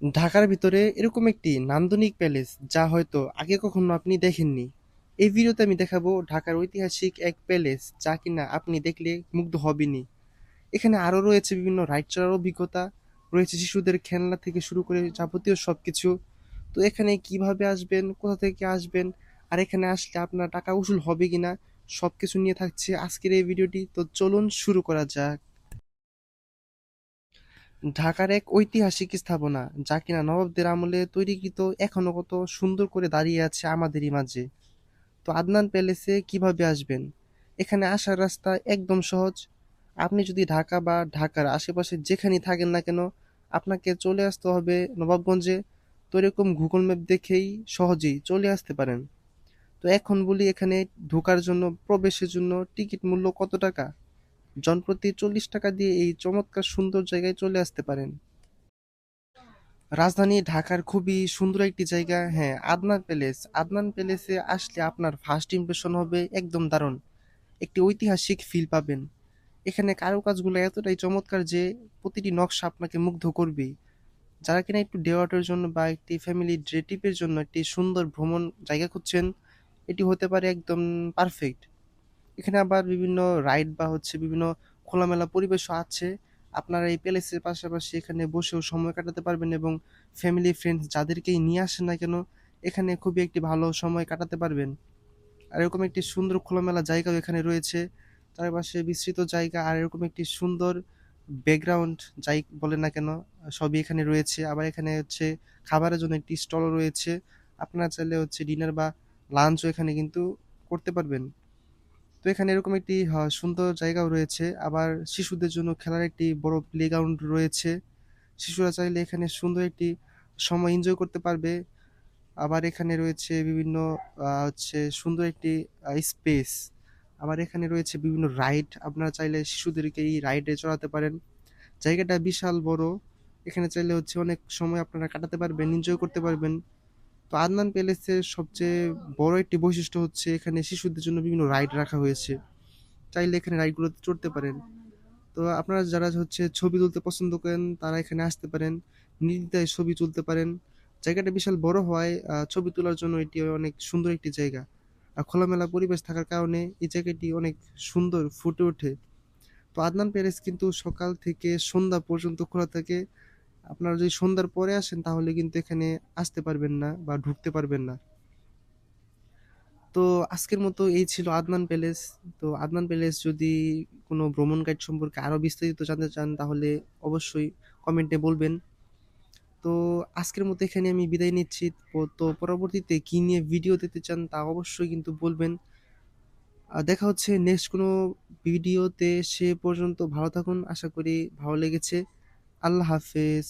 ঢাকার ভিতরে এরকম একটি নান্দনিক প্যালেস যা হয়তো আগে কখনো আপনি দেখেননি। এই ভিডিওতে আমি দেখাবো ঢাকার ঐতিহাসিক এক প্যালেস যা কিনা আপনি দেখলে মুগ্ধ হবেনই। এখানে আরো রয়েছে বিভিন্ন রাইড চড়ার অভিজ্ঞতা, রয়েছে শিশুদের খেলনা থেকে শুরু করে যাবতীয় সবকিছু। তো এখানে কিভাবে আসবেন, কোথা থেকে আসবেন, আর এখানে আসলে আপনার টাকা উসুল হবে কিনা, সবকিছু নিয়ে থাকছে আজকের এই ভিডিওটি। তো চলুন শুরু করা যাক। ঢাকার এক ঐতিহাসিক স্থাপনা যা কিনা নবাবদের আমলে তৈরিকৃত, এখনো কত সুন্দর করে দাঁড়িয়ে আছে আমাদেরই মাঝে। তো আদনান প্যালেসে কিভাবে আসবেন? এখানে আসার রাস্তা একদম সহজ। আপনি যদি ঢাকা বা ঢাকার আশেপাশে যেখানেই থাকেন না কেন, আপনাকে চলে আসতে হবে নবাবগঞ্জে। তো এরকম গুগল ম্যাপ দেখেই সহজেই চলে আসতে পারেন। তো এখন বলি, এখানে ঢোকার জন্য, প্রবেশের জন্য টিকিট মূল্য কত টাকা? জনপ্রতি 40 টাকা দিয়ে এই চমৎকার সুন্দর জায়গায় চলে আসতে পারেন। রাজধানী ঢাকার খুবই সুন্দর একটি জায়গা, হ্যাঁ, আদনান প্যালেস। আদনান প্যালেসে আসলে আপনার ফার্স্ট ইমপ্রেশন হবে একদম দারুণ। একটি ঐতিহাসিক ফিল পাবেন। এখানে কারুকাজগুলো এতটাই চমৎকার যে প্রতিটি নকশা আপনাকে মুগ্ধ করবেই। যারা কিনা একটু ডে আউটের জন্য বা একটি ফ্যামিলি ডে ট্রিপের জন্য একটি সুন্দর ভ্রমণ জায়গা খুঁজছেন, এটি হতে পারে একদম পারফেক্ট। এখানে আবার বিভিন্ন রাইড বা বিভিন্ন খোলামেলা পরিবেশও আছে। আপনারা এই প্যালেসের পাশাপাশি এখানে বসেও সময় কাটাতে পারবেন এবং ফ্যামিলি ফ্রেন্ডস যাদেরকেই নিয়ে আসেন না কেন, এখানে খুবই একটি ভালো সময় কাটাতে পারবেন। আর এরকম একটি সুন্দর খোলামেলা জায়গাও এখানে রয়েছে। চারপাশে বিস্তৃত জায়গা আর এরকম একটি সুন্দর ব্যাকগ্রাউন্ড, যাই বলেন না কেন, সবই এখানে রয়েছে। আবার এখানে খাবারের জন্য একটি স্টলও রয়েছে। আপনারা চাইলে ডিনার বা লাঞ্চও এখানে কিন্তু করতে পারবেন। তো এখানে এরকম একটি সুন্দর জায়গাও রয়েছে। আবার শিশুদের জন্য খেলার একটি বড় প্লেগ্রাউন্ড রয়েছে। শিশুরা চাইলে এখানে সুন্দর একটি সময় এনজয় করতে পারবে। আবার এখানে রয়েছে বিভিন্ন সুন্দর একটি স্পেস। আবার এখানে রয়েছে বিভিন্ন রাইড, আপনারা চাইলে শিশুদেরকে এই রাইডে চড়াতে পারেন। জায়গাটা বিশাল বড়। এখানে চাইলে অনেক সময় আপনারা কাটাতে পারবেন, এনজয় করতে পারবেন। তো আদনান প্যালেসের সবচেয়ে বড় একটি বৈশিষ্ট্য হচ্ছে এখানে শিশুদের জন্য বিভিন্ন রাইড রাখা হয়েছে। চাইলে এখানে রাইডগুলোতে চড়তে পারেন। তো আপনারা যারা ছবি তুলতে পছন্দ করেন তারা এখানে আসতে পারেন, নির্দ্বিধায় ছবি তুলতে পারেন। জায়গাটা বিশাল বড় হওয়ায় ছবি তোলার জন্য এটি অনেক সুন্দর একটি জায়গা। আর খোলামেলা পরিবেশ থাকার কারণে এই জায়গাটি অনেক সুন্দর ফুটে ওঠে। তো আদনান প্যালেস কিন্তু সকাল থেকে সন্ধ্যা পর্যন্ত খোলা থাকে। আপনারা যদি সন্ধ্যার পরে আসেন তাহলে কিন্তু এখানে আসতে পারবেন না বা ঢুকতে পারবেন না। তো আজকের মতো এই ছিল আদনান প্যালেস। তো আদনান প্যালেস যদি কোনো ভ্রমণ গাইড সম্পর্কে আরো বিস্তারিত জানতে চান তাহলে অবশ্যই কমেন্টে বলবেন। তো আজকের মতো এখানে আমি বিদায় নিচ্ছি। তো পরবর্তীতে কি নিয়ে ভিডিও দিতে চান তা অবশ্যই কিন্তু বলবেন। দেখা হচ্ছে নেক্সট কোনো ভিডিওতে। সে পর্যন্ত ভালো থাকুন, আশা করি ভালো লেগেছে। আল্লাহ হাফেজ।